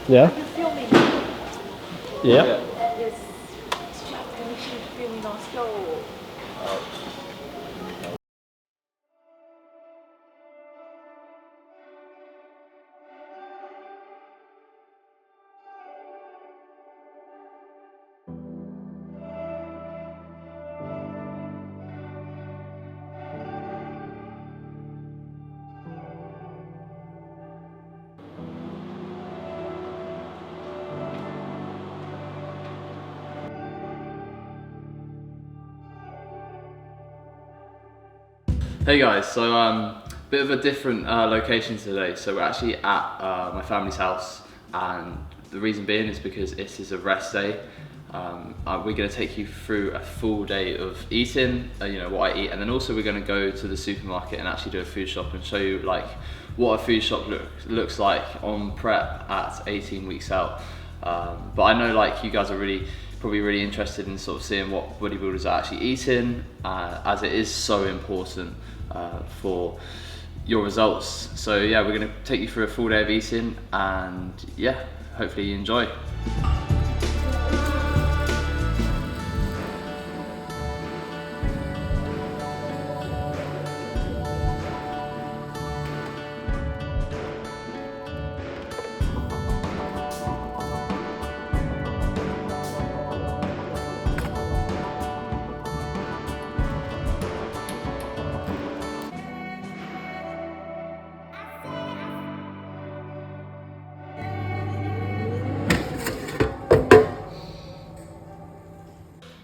Yeah? Are you filming? Yeah. Yes. You should film in Oslo. Hey guys, so bit of a different location today. So we're actually at my family's house, and the reason being is because this is a rest day. We're going to take you through a full day of eating, you know, what I eat, and then also we're going to go to the supermarket and actually do a food shop and show you like what a food shop looks like on prep at 18 weeks out. But I know like you guys are probably really interested in sort of seeing what bodybuilders are actually eating, as it is so important for your results. So yeah, we're going to take you through a full day of eating, and yeah, hopefully you enjoy.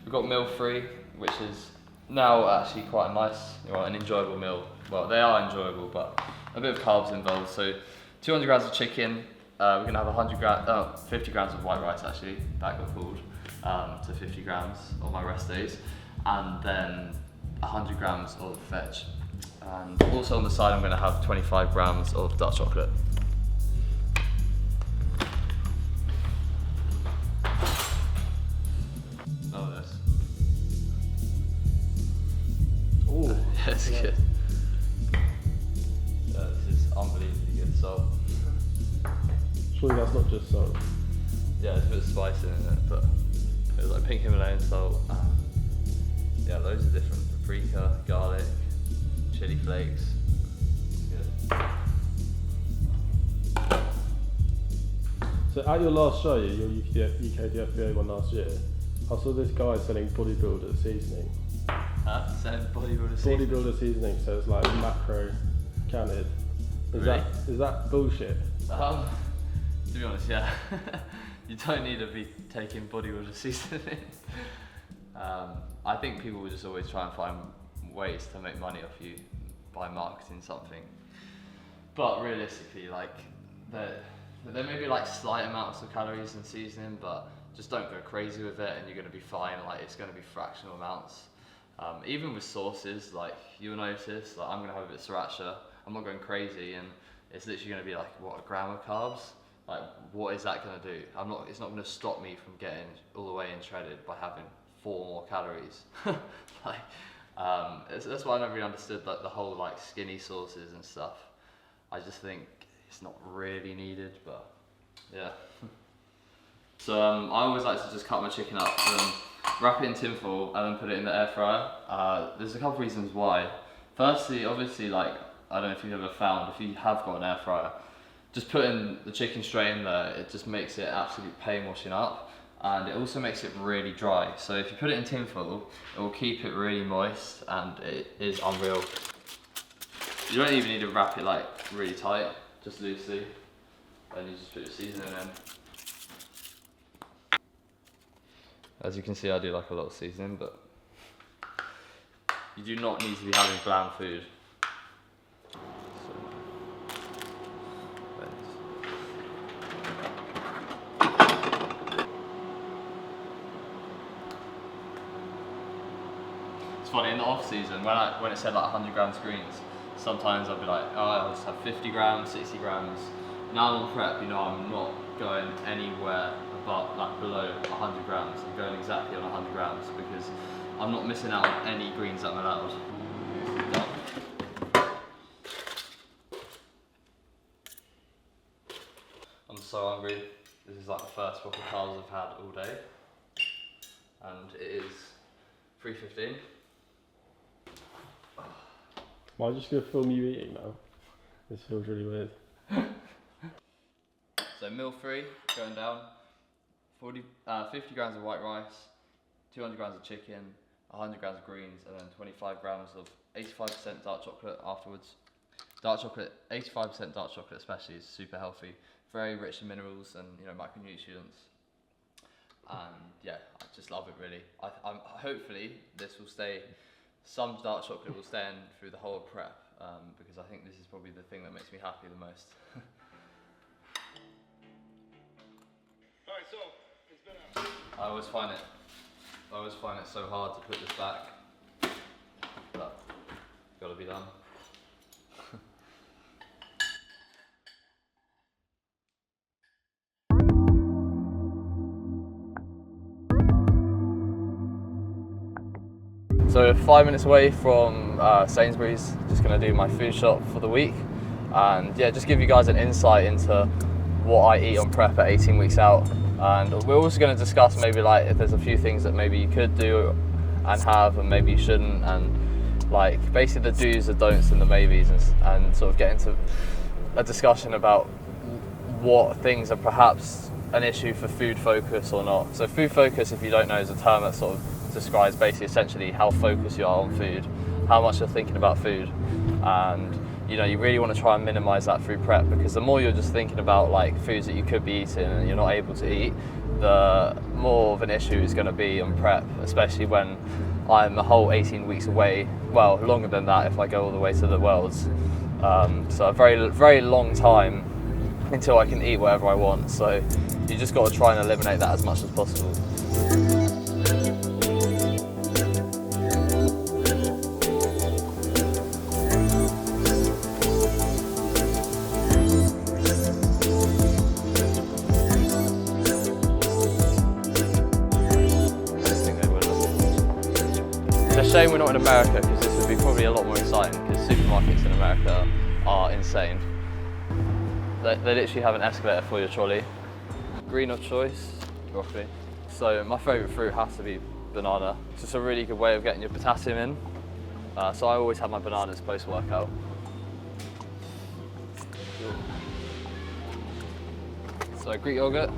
We've got meal 3, which is now actually quite a nice, an enjoyable meal. Well, they are enjoyable, but a bit of carbs involved. So 200 grams of chicken, we're gonna have 50 grams of white rice actually, that got pulled to 50 grams on my rest days. And then 100 grams of veg. And also on the side, I'm gonna have 25 grams of dark chocolate. Oh, this. Ooh. That's good. This is unbelievably good salt. Surely that's not just salt. Yeah, there's a bit of spice in it, but it's like pink Himalayan salt. Yeah, loads of different paprika, garlic, chili flakes. It's good. So at your last show, your UKDFBA one last year, I saw this guy selling bodybuilder seasoning. Selling bodybuilder seasoning? Bodybuilder seasoning, so it's like macro counted. Really? Is that bullshit? To be honest, yeah. You don't need to be taking bodybuilder seasoning. I think people will just always try and find ways to make money off you by marketing something. But realistically, like, there may be like slight amounts of calories in seasoning, but just don't go crazy with it and you're gonna be fine. Like, it's gonna be fractional amounts. Even with sauces, like, you'll notice, like, I'm gonna have a bit of sriracha, I'm not going crazy, and it's literally gonna be like, what, a gram of carbs? Like, what is that gonna do? It's not gonna stop me from getting all the way in shredded by having 4 more calories. Like, that's why I never really understood like the whole like skinny sauces and stuff. I just think it's not really needed, but yeah. So I always like to just cut my chicken up and wrap it in tinfoil and then put it in the air fryer. There's a couple reasons why. Firstly, obviously, like, I don't know if you've ever found, if you have got an air fryer, just putting the chicken straight in there, it just makes it absolute pain washing up, and it also makes it really dry. So if you put it in tinfoil, it will keep it really moist, and it is unreal. You don't even need to wrap it like really tight, just loosely. Then you just put your seasoning in. As you can see, I do like a lot of seasoning, but you do not need to be having bland food. It's funny, in the off season, when it said like 100 grams greens, sometimes I'll be like, oh, I'll just have 50 grams, 60 grams. Now I'm on prep, you know, I'm not going anywhere above, like below 100 grams. I'm going exactly on 100 grams because I'm not missing out on any greens that I'm allowed. Done. I'm so hungry. This is like the first proper carbs I've had all day, and it is 3:15. Am I just gonna film you eating now? This feels really weird. So meal 3 going down, 50 grams of white rice, 200 grams of chicken, 100 grams of greens, and then 25 grams of 85% dark chocolate afterwards. Dark chocolate, 85% dark chocolate especially, is super healthy, very rich in minerals and micronutrients. And yeah, I just love it really. Hopefully this will stay. Some dark chocolate will stay in through the whole prep, because I think this is probably the thing that makes me happy the most. Alright, so it's been I always find it so hard to put this back, but it's gotta be done. So we're 5 minutes away from Sainsbury's, just going to do my food shop for the week, and yeah, just give you guys an insight into what I eat on prep at 18 weeks out. And we're also going to discuss maybe like if there's a few things that maybe you could do and have and maybe you shouldn't, and like basically the do's, the don'ts and the maybes, and sort of get into a discussion about what things are perhaps an issue for food focus or not. So food focus, if you don't know, is a term that sort of describes basically essentially how focused you are on food, how much you're thinking about food, and you really want to try and minimize that through prep, because the more you're just thinking about like foods that you could be eating and you're not able to eat, the more of an issue is going to be on prep, especially when I'm a whole 18 weeks away, well longer than that if I go all the way to the Worlds, so a very, very long time until I can eat whatever I want, so you just got to try and eliminate that as much as possible. It's a shame we're not in America, because this would be probably a lot more exciting, because supermarkets in America are insane. They literally have an escalator for your trolley. Green of choice, broccoli. So my favourite fruit has to be banana. It's just a really good way of getting your potassium in. So I always have my bananas post-workout. So Greek yogurt.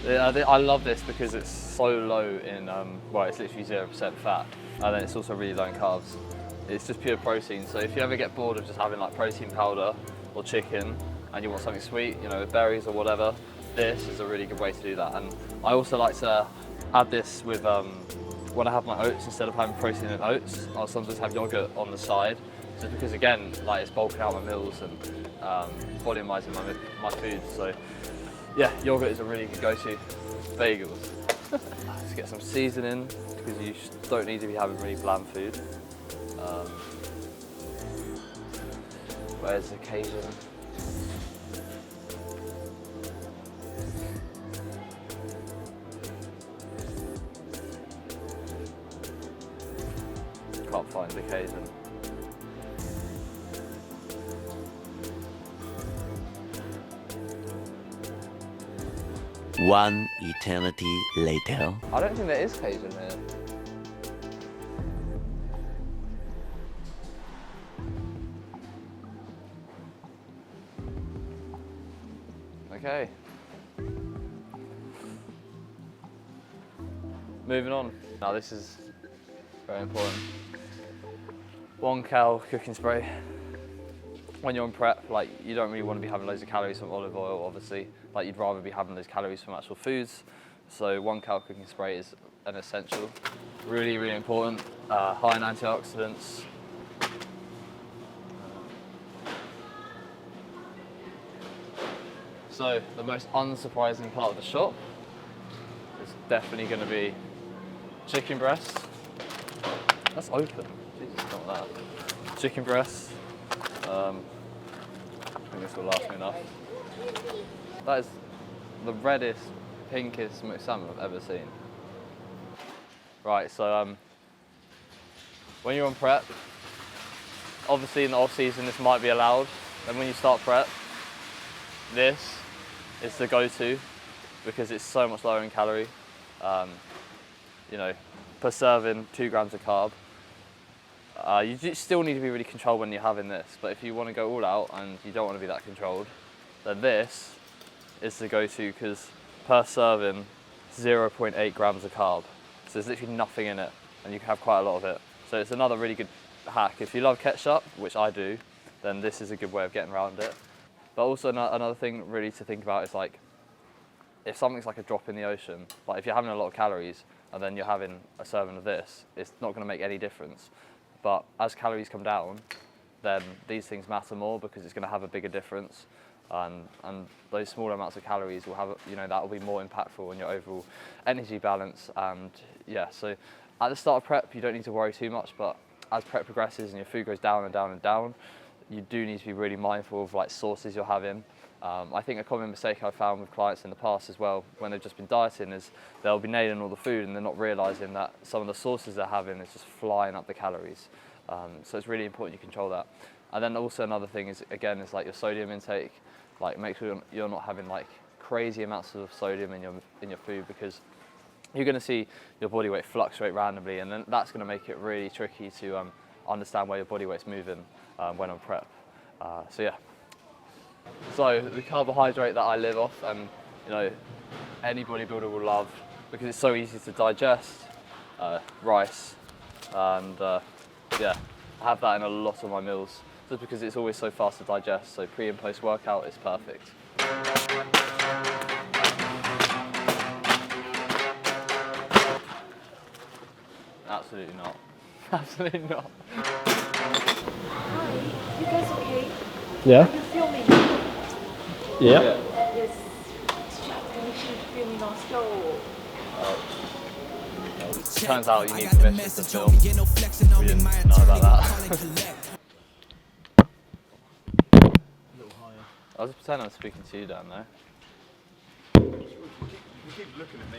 I love this because it's so low in, well, it's literally 0% fat, and then it's also really low in carbs. It's just pure protein, so if you ever get bored of just having like protein powder or chicken and you want something sweet, with berries or whatever, this is a really good way to do that. And I also like to add this with, when I have my oats, instead of having protein and oats, I'll sometimes have yogurt on the side, just because again, like it's bulking out my meals and volumizing my food. So yeah, yogurt is a really good go-to. Bagels. Let's get some seasoning, because you don't need to be having really bland food. Where's the Cajun? Can't find the Cajun. One eternity later. I don't think there is Cajun here. Okay. Moving on. Now this is very important. 1 cal cooking spray. When you're on prep, like you don't really want to be having loads of calories from olive oil, obviously. Like you'd rather be having those calories from actual foods. So 1 cal cooking spray is an essential. Really, really important. High in antioxidants. So the most unsurprising part of the shop is definitely going to be chicken breasts. That's open. Jesus, not that. Chicken breasts. I think this will last me enough. That is the reddest, pinkest smoked salmon I've ever seen. Right, so when you're on prep, obviously in the off season this might be allowed, and when you start prep, this is the go-to. because it's so much lower in calorie. You know, per serving, 2 grams of carb. You still need to be really controlled when you're having this, but if you want to go all out and you don't want to be that controlled, then this is the go-to, because per serving, 0.8 grams of carb. So there's literally nothing in it, and you can have quite a lot of it. So it's another really good hack. If you love ketchup, which I do, then this is a good way of getting around it. But also another thing really to think about is like, if something's like a drop in the ocean, like if you're having a lot of calories and then you're having a serving of this, it's not going to make any difference. But as calories come down, then these things matter more, because it's going to have a bigger difference. And those smaller amounts of calories will have, you know, that will be more impactful on your overall energy balance. And yeah, so at the start of prep, you don't need to worry too much, but as prep progresses and your food goes down and down and down, you do need to be really mindful of like sources you're having. I think a common mistake I've found with clients in the past as well, when they've just been dieting, is they'll be nailing all the food and they're not realising that some of the sources they're having is just flying up the calories. So it's really important you control that. And then also another thing is, again, is like your sodium intake. Like make sure you're not having like crazy amounts of sodium in your food, because you're going to see your body weight fluctuate randomly, and then that's going to make it really tricky to understand where your body weight's moving when on prep. So yeah. So the carbohydrate that I live off, and you know, any bodybuilder will love, because it's so easy to digest, rice, and yeah, I have that in a lot of my meals, just because it's always so fast to digest. So pre and post workout is perfect. Absolutely not. Absolutely not. Hi, you guys okay? Yeah? Are you filming? Yeah. Yes. Permission to film in Oslo. Turns out you need permission to film. We didn't know about that. I was pretending I was speaking to you down there. You keep looking at me.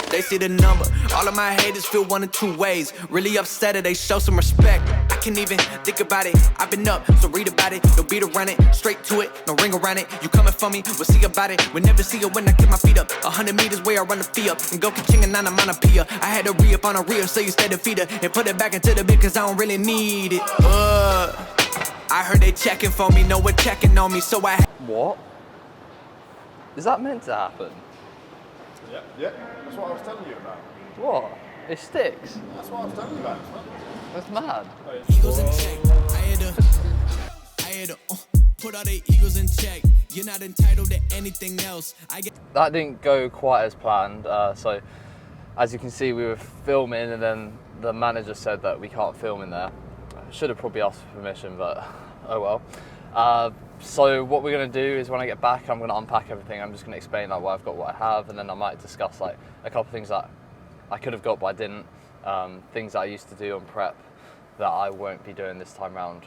They see the number, all of my haters feel one of two ways. Really upset or they show some respect. I can't even think about it, I've been up, so read about it. No beat around it, straight to it, no ring around it. You coming for me, we'll see about it. We'll never see it when I get my feet up. 100 meters where I run the fee up, and go ka-ching and on a pia. I had to re-up on a reel, so you stay the feeder, and put it back into the bit, cause I don't really need it. I heard they checking for me, no one checking on me, so I... What? Is that meant to happen? Yeah, that's what I was telling you about. What? It sticks? That's what I was telling you about. That's mad. Egos in check. I had to put all the egos in check. You're not entitled to anything else. That didn't go quite as planned. So, as you can see, we were filming, and then the manager said that we can't film in there. Should have probably asked for permission, but oh well. So what we're going to do is, when I get back, I'm going to unpack everything. I'm just going to explain like what I've got, what I have, and then I might discuss like a couple of things that I could have got but I didn't. Things that I used to do on prep that I won't be doing this time round.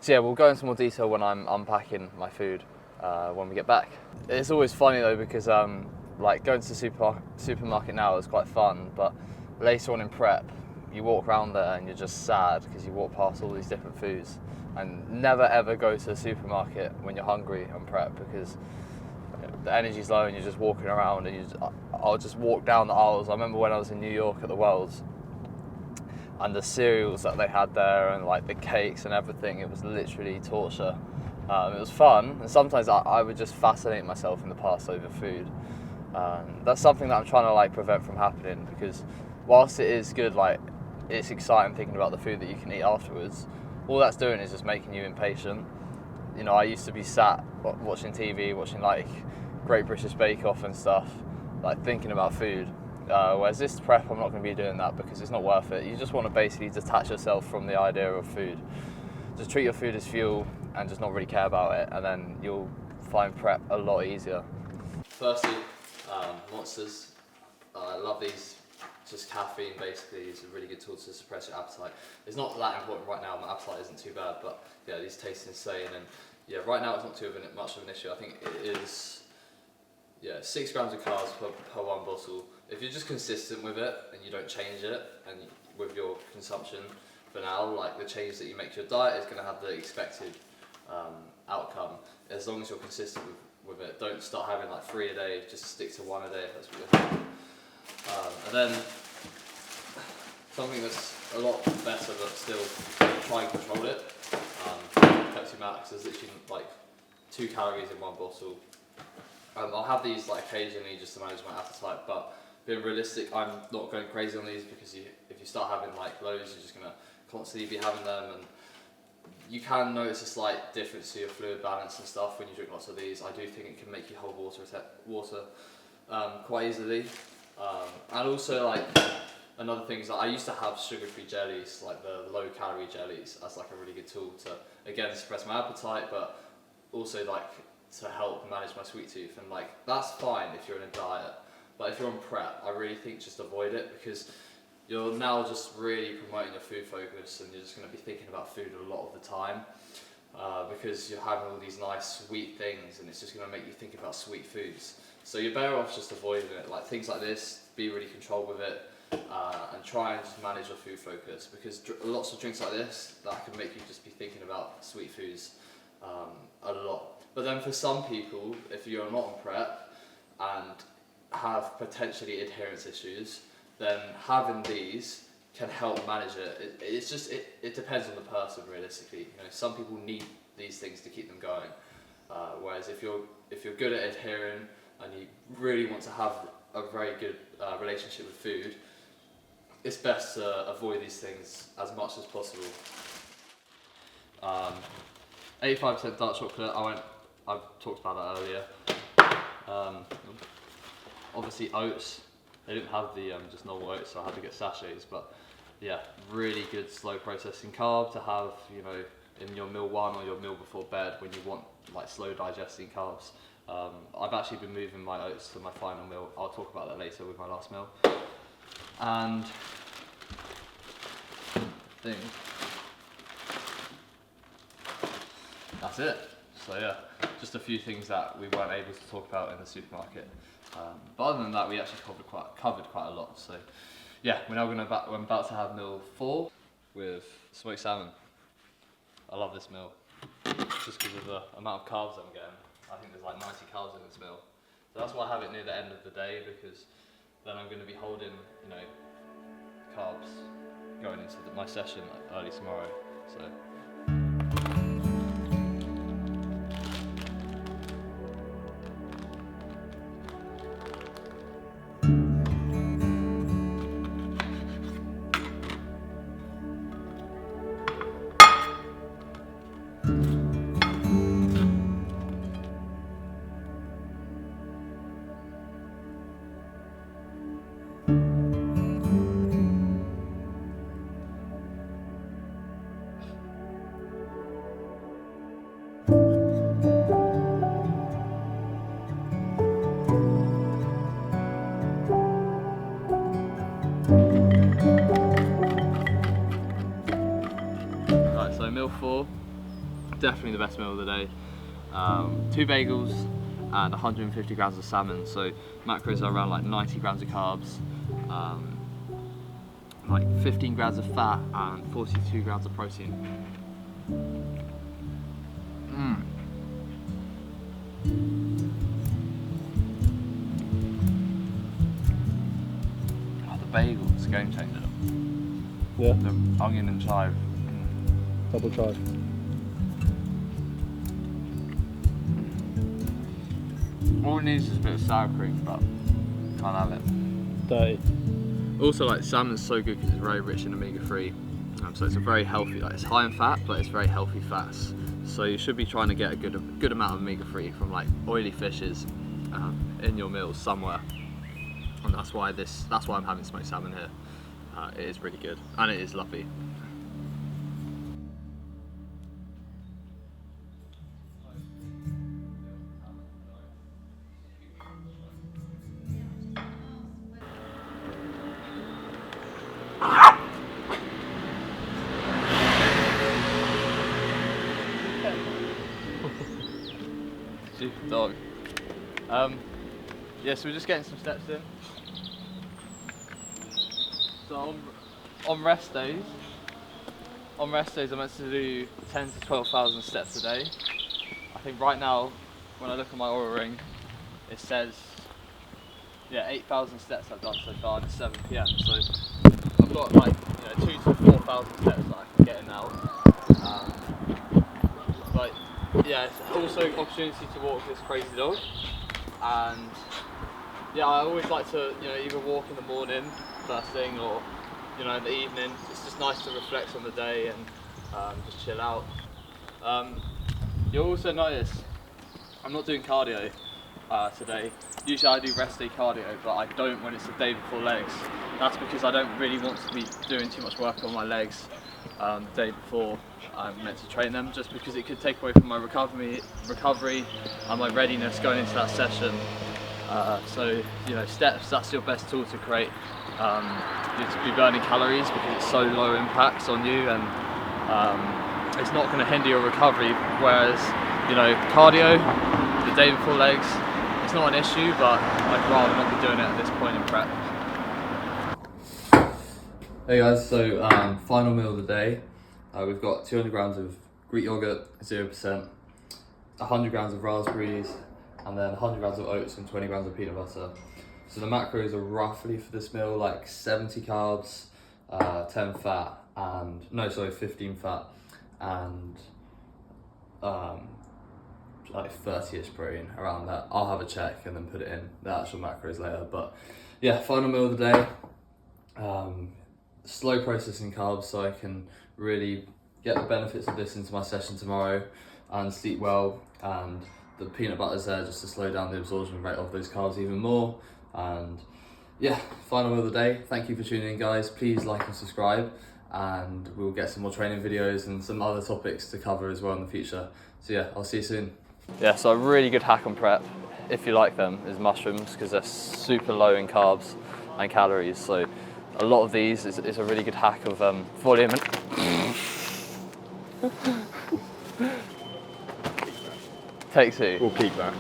So yeah, we'll go into more detail when I'm unpacking my food when we get back. It's always funny though, because like going to the supermarket now is quite fun, but later on in prep, you walk around there and you're just sad because you walk past all these different foods. And never ever go to the supermarket when you're hungry on prep, because the energy's low and you're just walking around, and I'll just walk down the aisles. I remember when I was in New York at the Worlds, and the cereals that they had there, and like the cakes and everything, it was literally torture. It was fun, and sometimes I would just fascinate myself in the past over food. That's something that I'm trying to like prevent from happening, because whilst it is good, like it's exciting thinking about the food that you can eat afterwards, all that's doing is just making you impatient. You know, I used to be sat watching TV, watching like Great British Bake Off and stuff, like thinking about food. Whereas this prep, I'm not going to be doing that, because it's not worth it. You just want to basically detach yourself from the idea of food. Just treat your food as fuel and just not really care about it, and then you'll find prep a lot easier. Firstly, Monsters. I love these. Just caffeine basically is a really good tool to suppress your appetite. It's not that important right now, my appetite isn't too bad, but yeah, these taste insane, and yeah, right now it's not much of an issue. I think it is 6 grams of carbs per one bottle. If you're just consistent with it and you don't change it and with your consumption, for now. Like the change that you make to your diet is going to have the expected outcome as long as you're consistent with it. Don't start having like 3 a day, just stick to 1 a day if that's what you're doing. And then something that's a lot better but still try and control it. Pepsi Max is literally like 2 calories in 1 bottle. I'll have these like occasionally just to manage my appetite, but being realistic, I'm not going crazy on these because if you start having like loads, you're just going to constantly be having them, and you can notice a slight difference to your fluid balance and stuff when you drink lots of these. I do think it can make you hold water quite easily. And also like another thing is that I used to have sugar-free jellies, like the low-calorie jellies, as like a really good tool to again suppress my appetite, but also like to help manage my sweet tooth. And like that's fine if you're in a diet, but if you're on prep, I really think just avoid it because you're now just really promoting your food focus, and you're just going to be thinking about food a lot of the time because you're having all these nice sweet things, and it's just going to make you think about sweet foods. So you're better off just avoiding it. Like things like this, be really controlled with it, and try and just manage your food focus, because lots of drinks like this, that can make you just be thinking about sweet foods a lot. But then for some people, if you're not on prep and have potentially adherence issues, then having these can help manage it. It depends on the person realistically. You know, some people need these things to keep them going. Whereas if you're good at adhering and you really want to have a very good relationship with food, it's best to avoid these things as much as possible. 85% dark chocolate. I've talked about that earlier. Obviously oats. They didn't have the just normal oats, so I had to get sachets. But yeah, really good slow processing carb to have, you know, in your meal 1 or your meal before bed when you want like slow digesting carbs. I've actually been moving my oats to my final meal. I'll talk about that later with my last meal. And I think that's it. So yeah, just a few things that we weren't able to talk about in the supermarket. But other than that, we actually covered quite a lot. So yeah, we're about to have meal 4 with smoked salmon. I love this meal just because of the amount of carbs I'm getting. I think there's like 90 calories in this meal. So that's why I have it near the end of the day, because then I'm going to be holding, you know, carbs going into my session early tomorrow. So. So meal 4, definitely the best meal of the day. 2 bagels and 150 grams of salmon. So macros are around like 90 grams of carbs, like 15 grams of fat and 42 grams of protein. Oh, the bagels, game changer. Yeah, The onion and chive. double chive. All it needs is a bit of sour cream, but can't have it. Dirty. Also, like salmon's so good because it's very rich in omega-3, so it's a very healthy. Like it's high in fat, but it's very healthy fats. So you should be trying to get a good amount of omega-3 from like oily fishes in your meals somewhere, and that's why I'm having smoked salmon here. It is really good and it is lovely. Stupid dog. Yeah, so we're just getting some steps in. So on rest days, on rest days I'm meant to do 10 to 12,000 steps a day. I think right now, when I look at my Oura ring, it says, yeah, 8,000 steps I've done so far, and it's 7 PM. So I've got like 2 to 4,000 steps that I can get in now. But yeah, it's also an opportunity to walk this crazy dog, and yeah, I always like to either walk in the morning first thing or in the evening. It's just nice to reflect on the day and just chill out. You'll also notice I'm not doing cardio today. Usually I do rest day cardio, but I don't when it's the day before legs. That's because I don't really want to be doing too much work on my legs the day before I'm meant to train them, just because it could take away from my recovery and my readiness going into that session. So steps, that's your best tool to create. You to be burning calories because it's so low impacts on you, and it's not going to hinder your recovery. Whereas cardio the day before legs, it's not an issue, but I'd rather not be doing it at this point in prep. Hey guys, so final meal of the day. We've got 200 grams of Greek yogurt, 0%, 100 grams of raspberries, and then 100 grams of oats and 20 grams of peanut butter. So the macros are roughly for this meal like 70 carbs, 10 fat, and 15 fat, and like 30ish protein, around that. I'll have a check and then put it in the actual macros later. But yeah, final meal of the day. Slow processing carbs so I can really get the benefits of this into my session tomorrow and sleep well, and the peanut butter's there just to slow down the absorption rate of those carbs even more. And yeah, final meal of the day. Thank you for tuning in, guys. Please like and subscribe, and we'll get some more training videos and some other topics to cover as well in the future. So yeah, I'll see you soon. Yeah, so a really good hack on prep, if you like them, is mushrooms, because they're super low in carbs and calories. So a lot of these is a really good hack of volume and Take two. We'll keep that.